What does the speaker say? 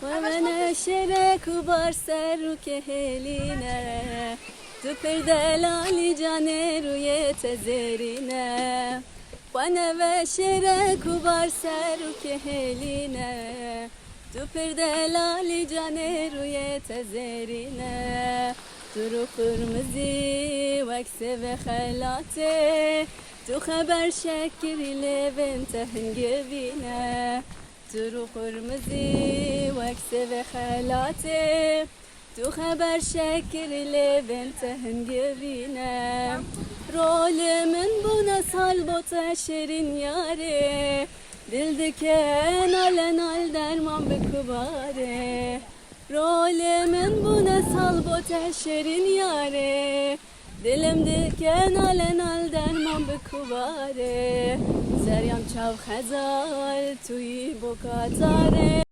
ومن شرك بر سر که هلینه تو پر دلالی جانه روی تزرینه و شرک بر سر که هلینه تو پر دلالی جانه روی تزرینه تو رو قرمزی وکس و خلاته تو خبر شکری لبن تهنگوینه تو رو قرمزی وکس و خلاته تو خبر شکری لبن تهنگوینه رول من bu nasal bota şerin yare dil diken alen al derman be kubare Rolemin bu nasal bota şerin yare dilim diken alen al derman be kubare Zeryam çav khazal tuyi bokatare